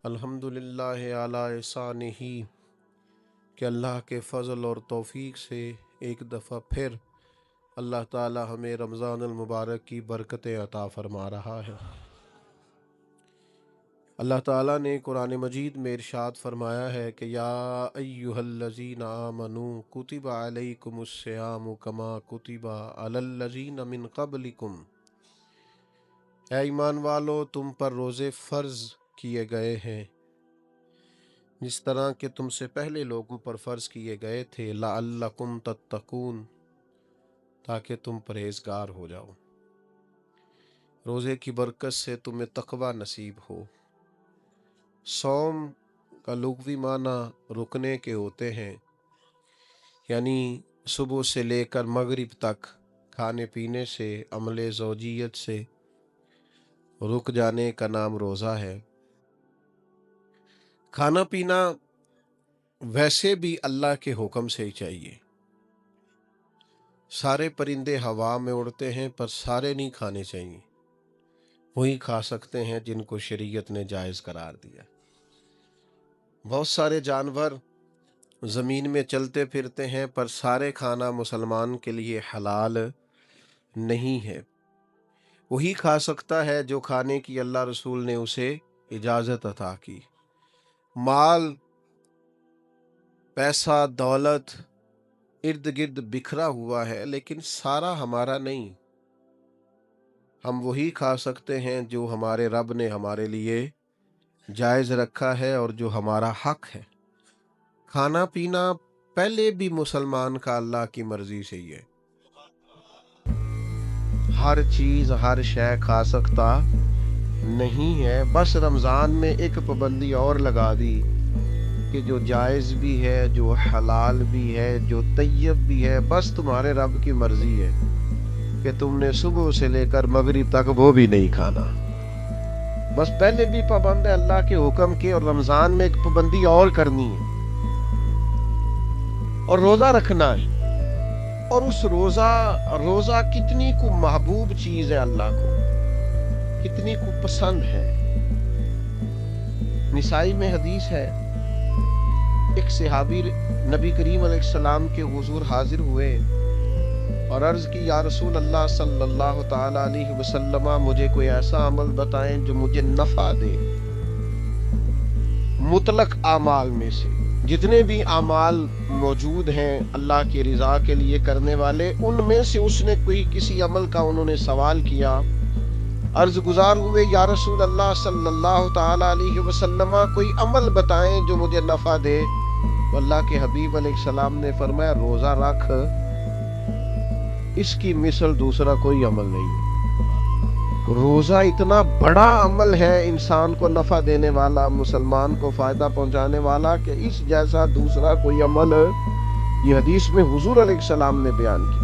الحمدللہ علی احسانہ کہ اللہ کے فضل اور توفیق سے ایک دفعہ پھر اللہ تعالی ہمیں رمضان المبارک کی برکتیں عطا فرما رہا ہے۔ اللہ تعالیٰ نے قرآن مجید میں ارشاد فرمایا ہے کہ یا ایہا الذین آمنوا کتب علیکم الصیام کما کتب علی الذین من قبلکم، اے ایمان والو تم پر روزے فرض کیے گئے ہیں جس طرح کہ تم سے پہلے لوگوں پر فرض کیے گئے تھے، لعلکم تتقون، تاکہ تم پرہیزگار ہو جاؤ۔ روزے کی برکت سے تمہیں تقوی نصیب ہو۔ صوم کا لغوی معنی رکنے کے ہوتے ہیں، یعنی صبح سے لے کر مغرب تک کھانے پینے سے، عمل زوجیت سے رک جانے کا نام روزہ ہے۔ کھانا پینا ویسے بھی اللہ کے حکم سے ہی چاہیے۔ سارے پرندے ہوا میں اڑتے ہیں پر سارے نہیں کھانے چاہیے، وہی کھا سکتے ہیں جن کو شریعت نے جائز قرار دیا۔ بہت سارے جانور زمین میں چلتے پھرتے ہیں پر سارے کھانا مسلمان کے لیے حلال نہیں ہے، وہی کھا سکتا ہے جو کھانے کی اللہ رسول نے اسے اجازت عطا کی۔ مال، پیسہ، دولت ارد گرد بکھرا ہوا ہے لیکن سارا ہمارا نہیں، ہم وہی کھا سکتے ہیں جو ہمارے رب نے ہمارے لیے جائز رکھا ہے اور جو ہمارا حق ہے۔ کھانا پینا پہلے بھی مسلمان کا اللہ کی مرضی سے ہی ہے، ہر چیز ہر شے کھا سکتا نہیں ہے۔ بس رمضان میں ایک پابندی اور لگا دی کہ جو جائز بھی ہے، جو حلال بھی ہے، جو طیب بھی ہے، بس تمہارے رب کی مرضی ہے کہ تم نے صبح سے لے کر مغرب تک وہ بھی نہیں کھانا۔ بس پہلے بھی پابند ہے اللہ کے حکم کے، اور رمضان میں ایک پابندی اور کرنی ہے اور روزہ رکھنا ہے۔ اور اس روزہ کتنی کو محبوب چیز ہے، اللہ کو کتنی کو پسند ہے۔ نسائی میں حدیث ہے، ایک صحابی نبی کریم علیہ السلام کے حضور حاضر ہوئے اور عرض کی یا رسول اللہ صلی اللہ تعالی علیہ وسلم، مجھے کوئی ایسا عمل بتائیں جو مجھے نفع دے۔ مطلق اعمال میں سے جتنے بھی اعمال موجود ہیں اللہ کی رضا کے لیے کرنے والے، ان میں سے اس نے کسی عمل کا انہوں نے سوال کیا۔ عرض گزار ہوئے یا رسول اللہ صلی اللہ تعالی علیہ وسلم، کوئی عمل بتائیں جو مجھے نفع دے۔ تو اللہ کے حبیب علیہ السلام نے فرمایا روزہ رکھ، اس کی مثل دوسرا کوئی عمل نہیں ہے۔ روزہ اتنا بڑا عمل ہے انسان کو نفع دینے والا، مسلمان کو فائدہ پہنچانے والا، کہ اس جیسا دوسرا کوئی عمل یہ حدیث میں حضور علیہ السلام نے بیان کیا۔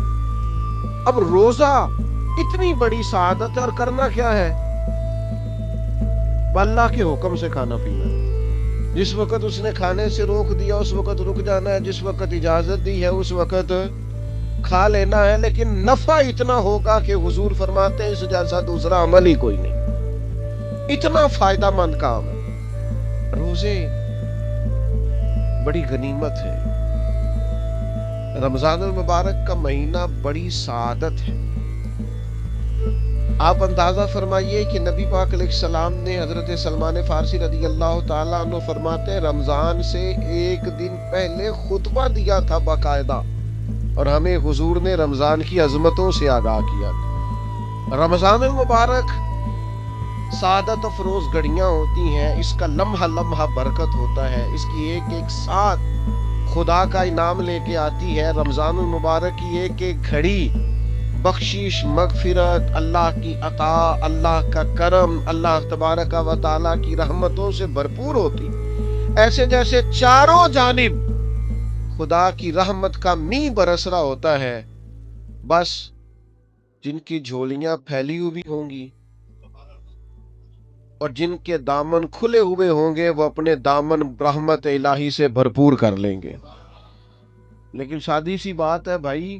اب روزہ اتنی بڑی سعادت ہے اور کرنا کیا ہے؟ اللہ کے حکم سے کھانا پینا ہے۔ جس وقت اس نے کھانے سے روک دیا اس وقت رک جانا ہے، جس وقت اجازت دی ہے اس وقت کھا لینا ہے، لیکن نفع اتنا ہوگا کہ حضور فرماتے ہیں اس جیسا دوسرا عمل ہی کوئی نہیں، اتنا فائدہ مند کام ہے۔ روزے بڑی غنیمت ہے۔ رمضان المبارک کا مہینہ بڑی سعادت ہے۔ آپ اندازہ فرمائیے کہ نبی پاک علیہ السلام نے حضرت سلمان فارسی رضی اللہ تعالیٰ عنہ فرماتے ہیں رمضان سے ایک دن پہلے خطبہ دیا تھا باقاعدہ، اور ہمیں حضور نے رمضان کی عظمتوں سے آگاہ کیا تھا۔ رمضان المبارک سعادت افروز گھڑیاں ہوتی ہیں، اس کا لمحہ لمحہ برکت ہوتا ہے، اس کی ایک ایک ساتھ خدا کا انعام لے کے آتی ہے۔ رمضان المبارک کی ایک ایک گھڑی بخشش، مغفرت، اللہ کی عطا، اللہ کا کرم، اللہ تبارک و تعالیٰ کی رحمتوں سے بھرپور ہوتی، ایسے جیسے چاروں جانب خدا کی رحمت کا می برس رہا ہوتا ہے۔ بس جن کی جھولیاں پھیلی ہوئی ہوں گی اور جن کے دامن کھلے ہوئے ہوں گے وہ اپنے دامن رحمت الہی سے بھرپور کر لیں گے۔ لیکن سادی سی بات ہے بھائی،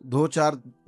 2-4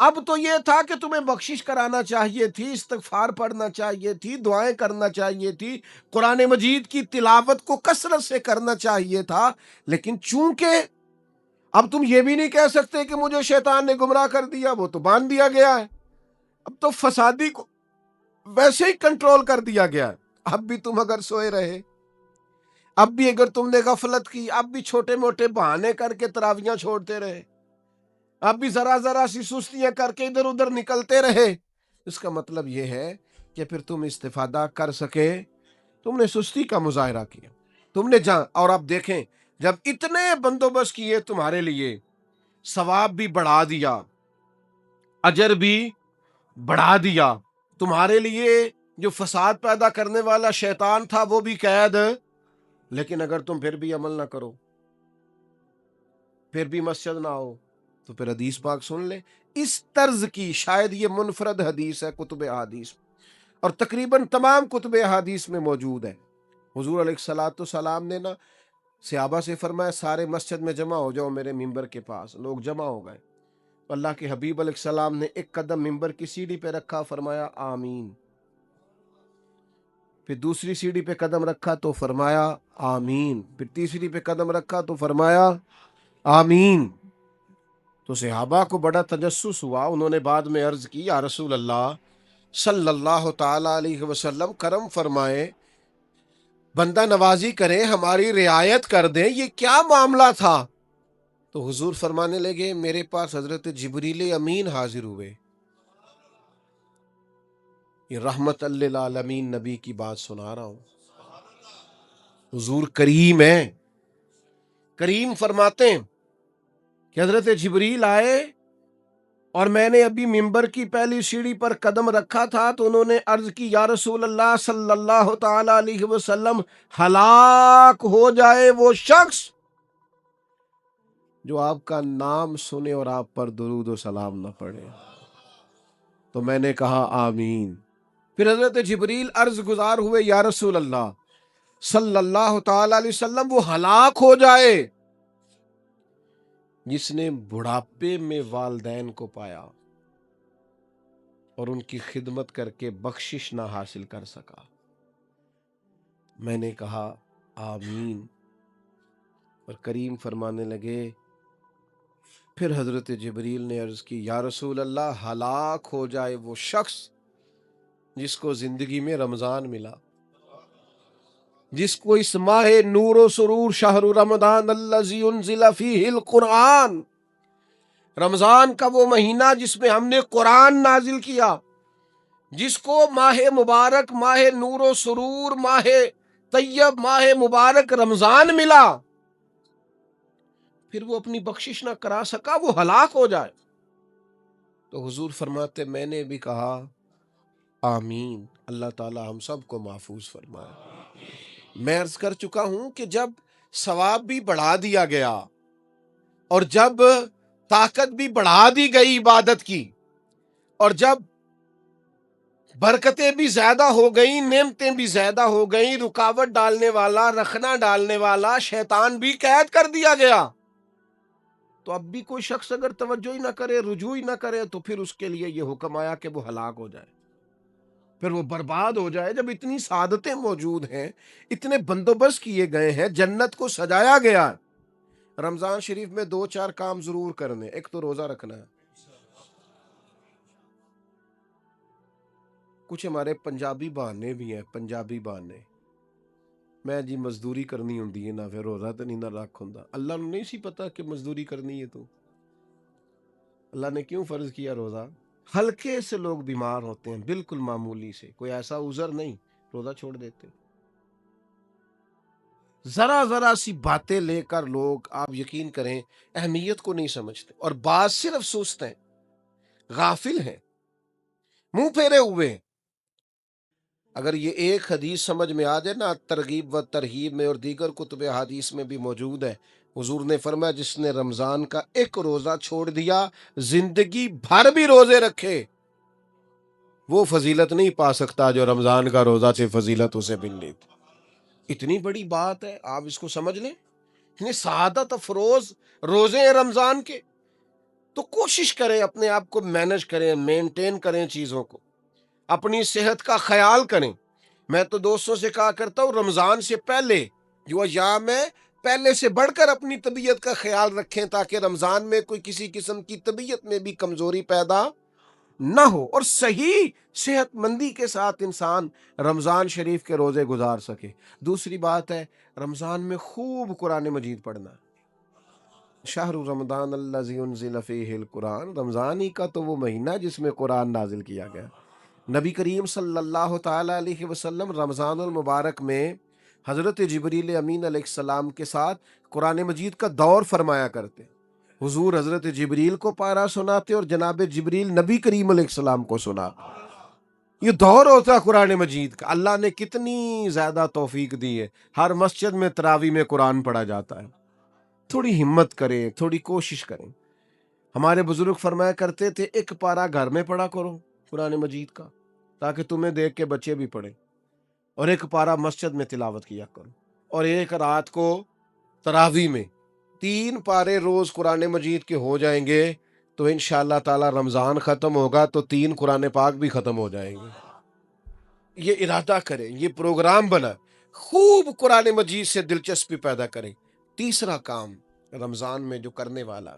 اب تو یہ تھا کہ تمہیں بخشش کرانا چاہیے تھی، استغفار پڑھنا چاہیے تھی، دعائیں کرنا چاہیے تھی، قرآن مجید کی تلاوت کو کثرت سے کرنا چاہیے تھا، لیکن چونکہ اب تم یہ بھی نہیں کہہ سکتے کہ مجھے شیطان نے گمراہ کر دیا، وہ تو باندھ دیا گیا ہے، اب تو فسادی کو ویسے ہی کنٹرول کر دیا گیا ہے۔ اب بھی تم اگر سوئے رہے، اب بھی اگر تم نے غفلت کی، اب بھی چھوٹے موٹے بہانے کر کے تراویاں چھوڑتے رہے، اب بھی ذرا ذرا سی سستیاں کر کے ادھر ادھر نکلتے رہے، اس کا مطلب یہ ہے کہ پھر تم استفادہ کر سکے، تم نے سستی کا مظاہرہ کیا، تم نے اور اب دیکھیں جب اتنے بندوبست کیے تمہارے لیے، ثواب بھی بڑھا دیا، اجر بھی بڑھا دیا، تمہارے لیے جو فساد پیدا کرنے والا شیطان تھا وہ بھی قید، لیکن اگر تم پھر بھی عمل نہ کرو، پھر بھی مسجد نہ آؤ، تو پھر حدیث پاک سن لے اس طرز کی، شاید یہ منفرد حدیث ہے کتب احادیث اور تقریباً تمام کتب احادیث میں موجود ہے۔ حضور علیہ الصلوۃ والسلام نے نا صحابہ سے فرمایا سارے مسجد میں جمع ہو جاؤ میرے ممبر کے پاس، لوگ جمع ہو گئے، اللہ کے حبیب علیہ السلام نے ایک قدم ممبر کی سیڑھی پہ رکھا، فرمایا آمین، پھر دوسری سیڑھی پہ قدم رکھا تو فرمایا آمین، پھر تیسری پہ قدم رکھا تو فرمایا آمین۔ تو صحابہ کو بڑا تجسس ہوا، انہوں نے بعد میں عرض کی یا رسول اللہ صلی اللہ تعالی علیہ وسلم کرم فرمائے، بندہ نوازی کریں، ہماری رعایت کر دیں، یہ کیا معاملہ تھا؟ تو حضور فرمانے لگے میرے پاس حضرت جبریل امین حاضر ہوئے، یہ رحمت للعالمین نبی کی بات سنا رہا ہوں، حضور کریم ہیں، کریم فرماتے ہیں کہ حضرت جبریل آئے اور میں نے ابھی ممبر کی پہلی سیڑھی پر قدم رکھا تھا تو انہوں نے عرض کی یا رسول اللہ صلی اللہ تعالی علیہ وسلم، ہلاک ہو جائے وہ شخص جو آپ کا نام سنے اور آپ پر درود و سلام نہ پڑھے۔ تو میں نے کہا آمین۔ پھر حضرت جبریل عرض گزار ہوئے یا رسول اللہ صلی اللہ تعالی علیہ وسلم، وہ ہلاک ہو جائے جس نے بڑھاپے میں والدین کو پایا اور ان کی خدمت کر کے بخشش نہ حاصل کر سکا۔ میں نے کہا آمین، اور کریم فرمانے لگے پھر حضرت جبریل نے عرض کی یا رسول اللہ ہلاک ہو جائے وہ شخص جس کو زندگی میں رمضان ملا، جس کو اس ماہ نور و سرور شہر رمضان الذی انزل فیہ القرآن، رمضان کا وہ مہینہ جس میں ہم نے قرآن نازل کیا، جس کو ماہ مبارک، ماہ نور و سرور، ماہ طیب، ماہ مبارک رمضان ملا، پھر وہ اپنی بخشش نہ کرا سکا، وہ ہلاک ہو جائے۔ تو حضور فرماتے میں نے بھی کہا آمین، اللہ تعالی ہم سب کو محفوظ فرمائے۔ میں عرض کر چکا ہوں کہ جب ثواب بھی بڑھا دیا گیا اور جب طاقت بھی بڑھا دی گئی عبادت کی، اور جب برکتیں بھی زیادہ ہو گئیں، نعمتیں بھی زیادہ ہو گئیں، رکاوٹ ڈالنے والا، رخنا ڈالنے والا شیطان بھی قید کر دیا گیا، تو اب بھی کوئی شخص اگر توجہ ہی نہ کرے، رجوع ہی نہ کرے، تو پھر اس کے لیے یہ حکم آیا کہ وہ ہلاک ہو جائے، پھر وہ برباد ہو جائے۔ جب اتنی سعادتیں موجود ہیں، اتنے بندوبست کیے گئے ہیں، جنت کو سجایا گیا ہے، رمضان شریف میں 2-4 کام ضرور کرنے، ایک تو روزہ رکھنا ہے۔ کچھ ہمارے پنجابی بہانے بھی ہیں، پنجابی بہانے، میں جی مزدوری کرنی ہوندی ہے نا، پھر روزہ تو نہیں نہ رکھ ہوندا۔ اللہ نے نہیں سی پتا کہ مزدوری کرنی ہے، تو اللہ نے کیوں فرض کیا روزہ؟ ہلکے سے لوگ بیمار ہوتے ہیں، بالکل معمولی سے، کوئی ایسا عذر نہیں، روزہ چھوڑ دیتے۔ ذرا ذرا سی باتیں لے کر لوگ، آپ یقین کریں، اہمیت کو نہیں سمجھتے، اور بعض صرف سست ہیں، غافل ہیں، منہ پھیرے ہوئے ہیں۔ اگر یہ ایک حدیث سمجھ میں آ جائے نا، ترغیب و ترہیب میں اور دیگر کتب حدیث میں بھی موجود ہے، حضور نے فرمایا جس نے رمضان کا ایک روزہ چھوڑ دیا، زندگی بھر بھی روزے رکھے، وہ فضیلت نہیں پا سکتا جو رمضان کا روزہ سے فضیلت اسے ملنی تھی۔ اتنی بڑی بات ہے، آپ اس کو سمجھ لیں، اتنے سعادت افروز روزے ہیں رمضان کے۔ تو کوشش کریں اپنے آپ کو مینج کریں، مینٹین کریں چیزوں کو، اپنی صحت کا خیال کریں۔ میں تو دوستوں سے کہا کرتا ہوں رمضان سے پہلے جو ایام ہے پہلے سے بڑھ کر اپنی طبیعت کا خیال رکھیں، تاکہ رمضان میں کوئی کسی قسم کی طبیعت میں بھی کمزوری پیدا نہ ہو، اور صحیح صحت مندی کے ساتھ انسان رمضان شریف کے روزے گزار سکے۔ دوسری بات ہے رمضان میں خوب قرآن مجید پڑھنا۔ شہر رمضان الذی انزل فیہ القرآن، رمضان ہی کا تو وہ مہینہ جس میں قرآن نازل کیا گیا۔ نبی کریم صلی اللہ تعالی علیہ وسلم رمضان المبارک میں حضرت جبریل امین علیہ السلام کے ساتھ قرآن مجید کا دور فرمایا کرتے۔ حضور حضرت جبریل کو پارا سناتے اور جناب جبریل نبی کریم علیہ السلام کو سنا۔ یہ دور ہوتا ہے قرآن مجید کا۔ اللہ نے کتنی زیادہ توفیق دی ہے، ہر مسجد میں تراویح میں قرآن پڑھا جاتا ہے۔ تھوڑی ہمت کریں، تھوڑی کوشش کریں۔ ہمارے بزرگ فرمایا کرتے تھے ایک پارا گھر میں پڑھا کرو قرآن مجید کا، تاکہ تمہیں دیکھ کے بچے بھی پڑھیں، اور ایک پارا مسجد میں تلاوت کیا کرو، اور ایک رات کو تراویح میں 3 پارے روز قرآن مجید کے ہو جائیں گے تو انشاءاللہ تعالی رمضان ختم ہوگا تو 3 قرآن پاک بھی ختم ہو جائیں گے۔ یہ ارادہ کریں، یہ پروگرام بنا، خوب قرآن مجید سے دلچسپی پیدا کریں۔ تیسرا کام رمضان میں جو کرنے والا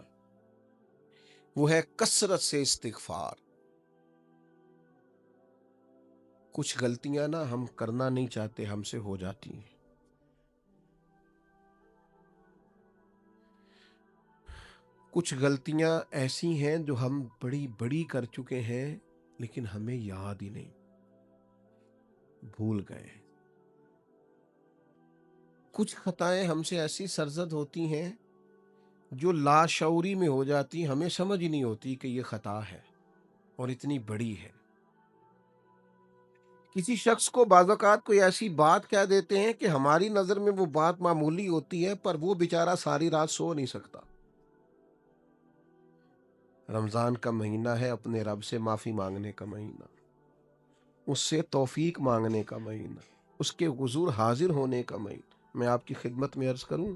وہ ہے کثرت سے استغفار۔ کچھ غلطیاں نا ہم کرنا نہیں چاہتے، ہم سے ہو جاتی ہیں۔ کچھ غلطیاں ایسی ہیں جو ہم بڑی بڑی کر چکے ہیں لیکن ہمیں یاد ہی نہیں، بھول گئے۔ کچھ خطائیں ہم سے ایسی سرزد ہوتی ہیں جو لاشعوری میں ہو جاتی، ہمیں سمجھ ہی نہیں ہوتی کہ یہ خطا ہے اور اتنی بڑی ہے۔ کسی شخص کو بعض اوقات کوئی ایسی بات کہہ دیتے ہیں کہ ہماری نظر میں وہ بات معمولی ہوتی ہے، پر وہ بیچارہ ساری رات سو نہیں سکتا۔ رمضان کا مہینہ ہے اپنے رب سے معافی مانگنے کا مہینہ، اس سے توفیق مانگنے کا مہینہ، اس کے حضور حاضر ہونے کا مہینہ۔ میں آپ کی خدمت میں عرض کروں،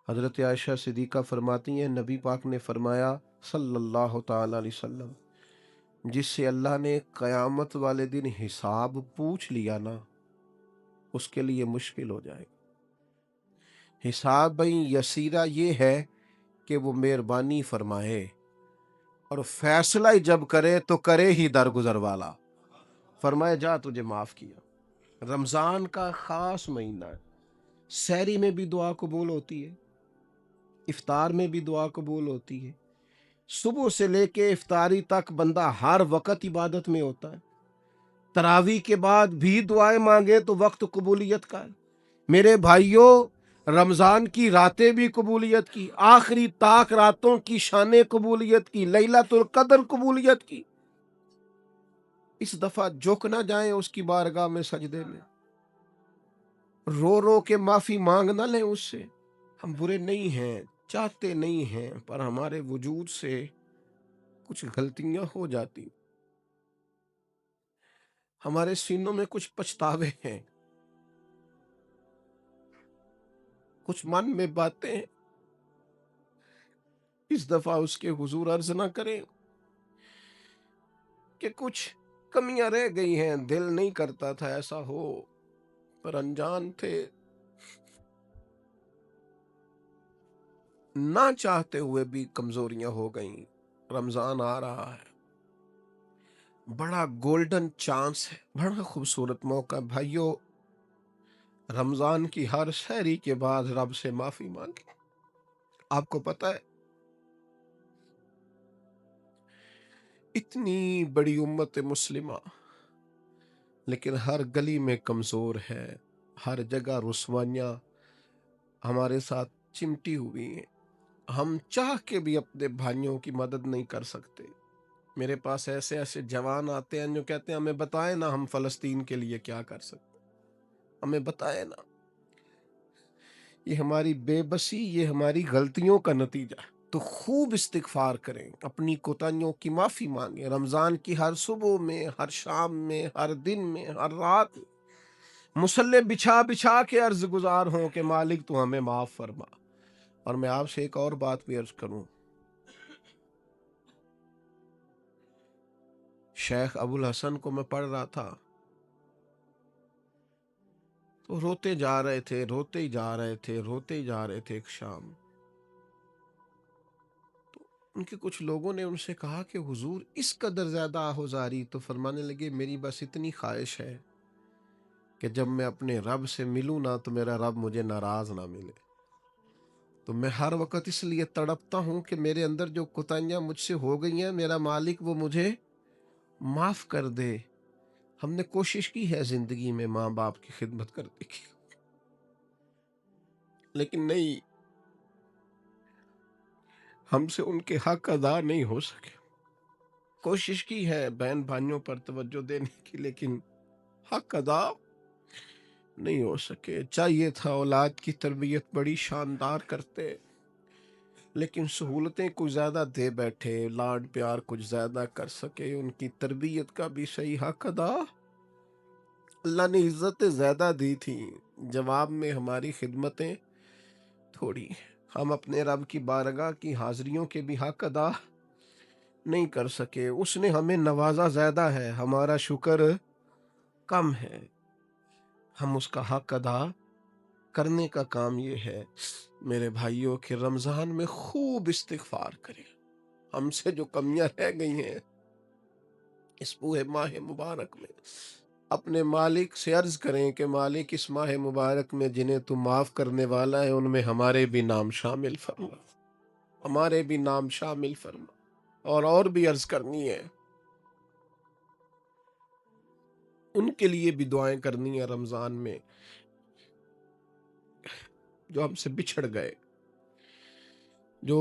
حضرت عائشہ صدیقہ فرماتی ہیں نبی پاک نے فرمایا صلی اللہ تعالی علیہ وسلم، جس سے اللہ نے قیامت والے دن حساب پوچھ لیا نا اس کے لیے مشکل ہو جائے گا۔ حساب یسیرہ یہ ہے کہ وہ مہربانی فرمائے اور فیصلہ جب کرے تو کرے ہی درگزر والا، فرمائے جا تجھے معاف کیا۔ رمضان کا خاص مہینہ ہے، سحری میں بھی دعا قبول ہوتی ہے، افطار میں بھی دعا قبول ہوتی ہے، صبح سے لے کے افطاری تک بندہ ہر وقت عبادت میں ہوتا ہے۔ تراویح کے بعد بھی دعائیں مانگے تو وقت قبولیت کا ہے۔ میرے بھائیوں، رمضان کی راتیں بھی قبولیت کی، آخری طاق راتوں کی شان قبولیت کی، لیلۃ القدر قبولیت کی۔ اس دفعہ جھک نہ جائیں اس کی بارگاہ میں سجدے میں، رو رو کے معافی مانگ نہ لیں اس سے۔ ہم برے نہیں ہیں، چاہتے نہیں ہیں، پر ہمارے وجود سے کچھ غلطیاں ہو جاتی، ہمارے سینوں میں کچھ پچھتاوے ہیں، کچھ من میں باتیں۔ اس دفعہ اس کے حضور عرض نہ کریں کہ کچھ کمیاں رہ گئی ہیں، دل نہیں کرتا تھا ایسا ہو، پر انجان تھے، نہ چاہتے ہوئے بھی کمزوریاں ہو گئیں۔ رمضان آ رہا ہے، بڑا گولڈن چانس ہے، بڑا خوبصورت موقع۔ بھائیو، رمضان کی ہر سحری کے بعد رب سے معافی مانگے۔ آپ کو پتہ ہے اتنی بڑی امت مسلمہ لیکن ہر گلی میں کمزور ہے، ہر جگہ رسوائیاں ہمارے ساتھ چمٹی ہوئی ہیں، ہم چاہ کے بھی اپنے بھائیوں کی مدد نہیں کر سکتے۔ میرے پاس ایسے ایسے جوان آتے ہیں جو کہتے ہیں ہمیں بتائیں نا ہم فلسطین کے لیے کیا کر سکتے، ہمیں بتائیں نا۔ یہ ہماری بے بسی، یہ ہماری غلطیوں کا نتیجہ ہے۔ تو خوب استغفار کریں، اپنی کوتاہیوں کی معافی مانگیں۔ رمضان کی ہر صبح میں، ہر شام میں، ہر دن میں، ہر رات میں مصلی بچھا بچھا کے عرض گزار ہوں کہ مالک تو ہمیں معاف فرما، اور میں آپ سے ایک اور بات بھی عرض کروں، شیخ ابو الحسن کو میں پڑھ رہا تھا تو روتے جا رہے تھے، روتے ہی جا رہے تھے، روتے ہی جا رہے تھے۔ ایک شام ان کے کچھ لوگوں نے ان سے کہا کہ حضور اس قدر زیادہ آہوزاری؟ تو فرمانے لگے میری بس اتنی خواہش ہے کہ جب میں اپنے رب سے ملوں نا تو میرا رب مجھے ناراض نہ ملے۔ تو میں ہر وقت اس لیے تڑپتا ہوں کہ میرے اندر جو کوتاہیاں مجھ سے ہو گئی ہیں، میرا مالک وہ مجھے معاف کر دے۔ ہم نے کوشش کی ہے زندگی میں ماں باپ کی خدمت کرنے کی، لیکن نہیں، ہم سے ان کے حق ادا نہیں ہو سکے۔ کوشش کی ہے بہن بھائیوں پر توجہ دینے کی، لیکن حق ادا نہیں ہو سکے۔ چاہیے تھا اولاد کی تربیت بڑی شاندار کرتے، لیکن سہولتیں کچھ زیادہ دے بیٹھے، لاڈ پیار کچھ زیادہ کر سکے، ان کی تربیت کا بھی صحیح حق ادا۔ اللہ نے عزتیں زیادہ دی تھی، جواب میں ہماری خدمتیں تھوڑی۔ ہم اپنے رب کی بارگاہ کی حاضریوں کے بھی حق ادا نہیں کر سکے۔ اس نے ہمیں نوازا زیادہ ہے، ہمارا شکر کم ہے۔ ہم اس کا حق ادا کرنے کا کام یہ ہے میرے بھائیوں کہ رمضان میں خوب استغفار کریں۔ ہم سے جو کمیاں رہ گئی ہیں اس پورے ماہ مبارک میں، اپنے مالک سے عرض کریں کہ مالک اس ماہ مبارک میں جنہیں تو معاف کرنے والا ہے ان میں ہمارے بھی نام شامل فرما، ہمارے بھی نام شامل فرما۔ اور بھی عرض کرنی ہے، ان کے لیے بھی دعائیں کرنی ہے رمضان میں جو ہم سے بچھڑ گئے، جو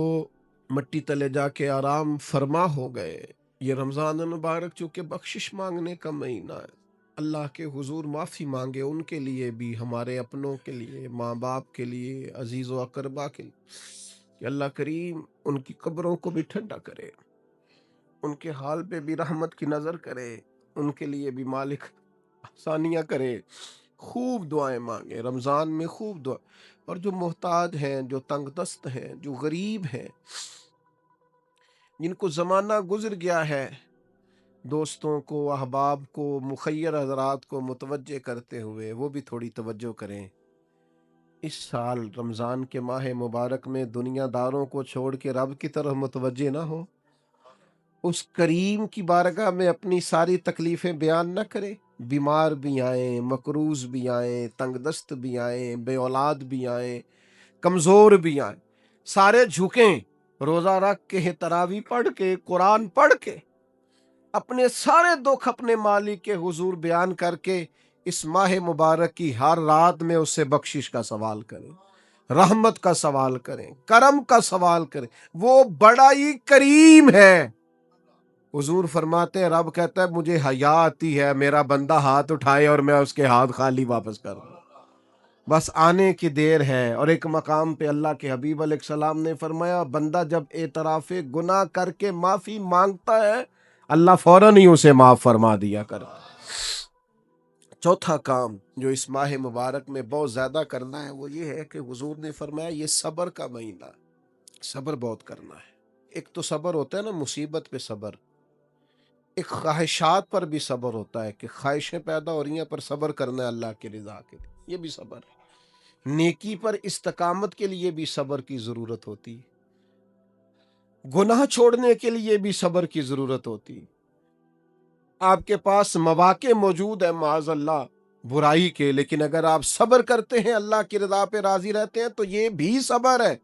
مٹی تلے جا کے آرام فرما ہو گئے۔ یہ رمضان المبارک چونکہ بخشش مانگنے کا مہینہ ہے، اللہ کے حضور معافی مانگے ان کے لیے بھی، ہمارے اپنوں کے لیے، ماں باپ کے لیے، عزیز و اقربا کے لیے، کہ اللہ کریم ان کی قبروں کو بھی ٹھنڈا کرے، ان کے حال پہ بھی رحمت کی نظر کرے، ان کے لیے بھی مالک آسانیاں کرے۔ خوب دعائیں مانگے رمضان میں، خوب دعا۔ اور جو محتاج ہیں، جو تنگ دست ہیں، جو غریب ہیں، جن کو زمانہ گزر گیا ہے، دوستوں کو، احباب کو، مخیر حضرات کو متوجہ کرتے ہوئے وہ بھی تھوڑی توجہ کریں۔ اس سال رمضان کے ماہ مبارک میں دنیا داروں کو چھوڑ کے رب کی طرف متوجہ نہ ہو، اس کریم کی بارگاہ میں اپنی ساری تکلیفیں بیان نہ کرے۔ بیمار بھی آئیں، مقروض بھی آئیں، تنگ دست بھی آئیں، بے اولاد بھی آئیں، کمزور بھی آئیں، سارے جھکیں، روزہ رکھ کے، تراویح پڑھ کے، قرآن پڑھ کے، اپنے سارے دکھ اپنے مالک کے حضور بیان کر کے اس ماہ مبارک کی ہر رات میں اس سے بخشش کا سوال کریں، رحمت کا سوال کریں، کرم کا سوال کریں۔ وہ بڑا ہی کریم ہے۔ حضور فرماتے ہیں، رب کہتا ہے مجھے حیا آتی ہے میرا بندہ ہاتھ اٹھائے اور میں اس کے ہاتھ خالی واپس کر دوں، بس آنے کی دیر ہے۔ اور ایک مقام پہ اللہ کے حبیب علیہ السلام نے فرمایا، بندہ جب اعتراف گناہ کر کے معافی مانگتا ہے اللہ فوراً ہی اسے معاف فرما دیا کرتا۔ چوتھا کام جو اس ماہ مبارک میں بہت زیادہ کرنا ہے وہ یہ ہے کہ حضور نے فرمایا یہ صبر کا مہینہ، صبر بہت کرنا ہے۔ ایک تو صبر ہوتا ہے نا مصیبت پہ صبر، ایک خواہشات پر بھی صبر ہوتا ہے کہ خواہشیں پیدا ہو رہی ہیں پر صبر کرنا ہے اللہ کی رضا کے لیے، یہ بھی صبر ہے۔ نیکی پر استقامت کے لیے بھی صبر کی ضرورت ہوتی، گناہ چھوڑنے کے لیے بھی صبر کی ضرورت ہوتی۔ آپ کے پاس مواقع موجود ہے معاذ اللہ برائی کے، لیکن اگر آپ صبر کرتے ہیں، اللہ کی رضا پہ راضی رہتے ہیں تو یہ بھی صبر ہے۔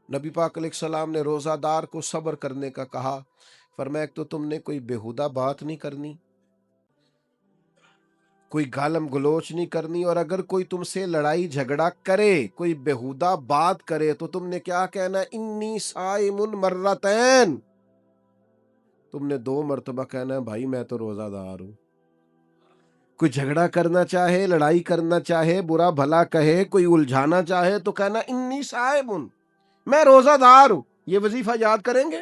نبی پاک علیہ السلام نے روزہ دار کو صبر کرنے کا کہا، فرمایا ایک تو تم نے کوئی بیہودہ بات نہیں کرنی، کوئی گالم گلوچ نہیں کرنی، اور اگر کوئی تم سے لڑائی جھگڑا کرے، کوئی بیہودہ بات کرے تو تم نے کیا کہنا؟ انی صائم مرتین، تم نے 2 مرتبہ کہنا ہے بھائی میں تو روزہ دار ہوں۔ کوئی جھگڑا کرنا چاہے، لڑائی کرنا چاہے، برا بھلا کہے، کوئی الجھانا چاہے تو کہنا انی صائم، میں روزہ دار ہوں۔ یہ وظیفہ یاد کریں گے؟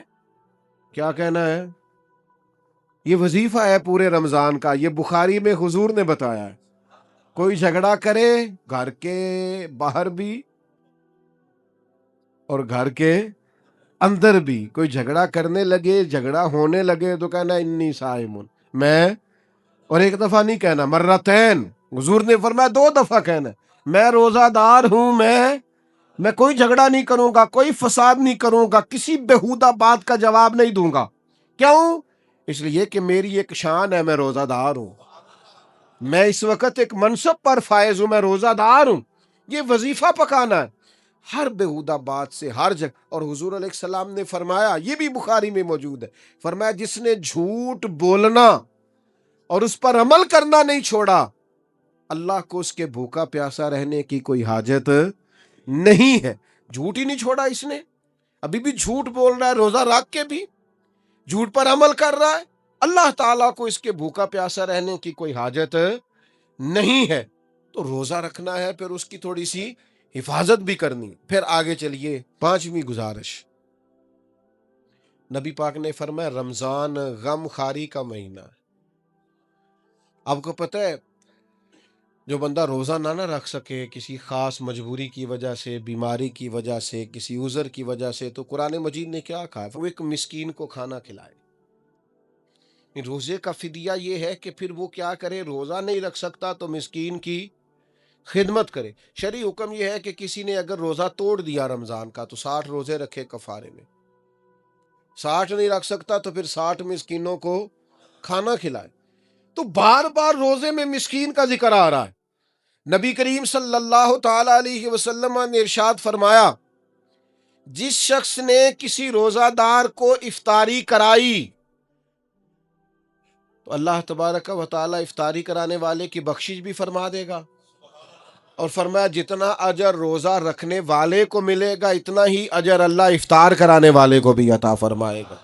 کیا کہنا ہے؟ یہ وظیفہ ہے پورے رمضان کا، یہ بخاری میں حضور نے بتایا ہے۔ کوئی جھگڑا کرے گھر کے باہر بھی، اور گھر کے اندر بھی کوئی جھگڑا کرنے لگے، جھگڑا ہونے لگے تو کہنا انی صائمون، میں، اور ایک دفعہ نہیں کہنا، مرتین، حضور نے فرمایا 2 دفعہ کہنا میں روزہ دار ہوں، میں کوئی جھگڑا نہیں کروں گا، کوئی فساد نہیں کروں گا، کسی بےہودہ بات کا جواب نہیں دوں گا۔ کیوں؟ اس لیے کہ میری ایک شان ہے، میں روزہ دار ہوں، میں اس وقت ایک منصب پر فائز ہوں، میں روزہ دار ہوں، یہ وظیفہ پکانا ہے ہر بےہودہ بات سے، ہر جگہ۔ اور حضور علیہ السلام نے فرمایا، یہ بھی بخاری میں موجود ہے، فرمایا جس نے جھوٹ بولنا اور اس پر عمل کرنا نہیں چھوڑا، اللہ کو اس کے بھوکا پیاسا رہنے کی کوئی حاجت نہیں ہے۔ جھوٹ ہی نہیں چھوڑا اس نے، ابھی بھی جھوٹ بول رہا ہے، روزہ رکھ کے بھی جھوٹ پر عمل کر رہا ہے، اللہ تعالیٰ کو اس کے بھوکا پیاسا رہنے کی کوئی حاجت نہیں ہے۔ تو روزہ رکھنا ہے، پھر اس کی تھوڑی سی حفاظت بھی کرنی۔ پھر آگے چلیے، 5ویں گزارش، نبی پاک نے فرمایا رمضان غم خاری کا مہینہ ہے۔ آپ کو پتہ ہے جو بندہ روزہ نہ رکھ سکے کسی خاص مجبوری کی وجہ سے، بیماری کی وجہ سے، کسی عذر کی وجہ سے، تو قرآن مجید نے کیا کہا؟ وہ ایک مسکین کو کھانا کھلائے۔ روزے کا فدیہ یہ ہے کہ پھر وہ کیا کرے، روزہ نہیں رکھ سکتا تو مسکین کی خدمت کرے۔ شرعی حکم یہ ہے کہ کسی نے اگر روزہ توڑ دیا رمضان کا تو 60 روزے رکھے کفارے میں، 60 نہیں رکھ سکتا تو پھر 60 مسکینوں کو کھانا کھلائے۔ تو بار بار روزے میں مسکین کا ذکر آ رہا ہے۔ نبی کریم صلی اللہ تعالی علیہ وسلم نے ارشاد فرمایا، جس شخص نے کسی روزہ دار کو افطاری کرائی تو اللہ تبارک و تعالی افطاری کرانے والے کی بخشش بھی فرما دے گا، اور فرمایا جتنا اجر روزہ رکھنے والے کو ملے گا اتنا ہی اجر اللہ افطار کرانے والے کو بھی عطا فرمائے گا۔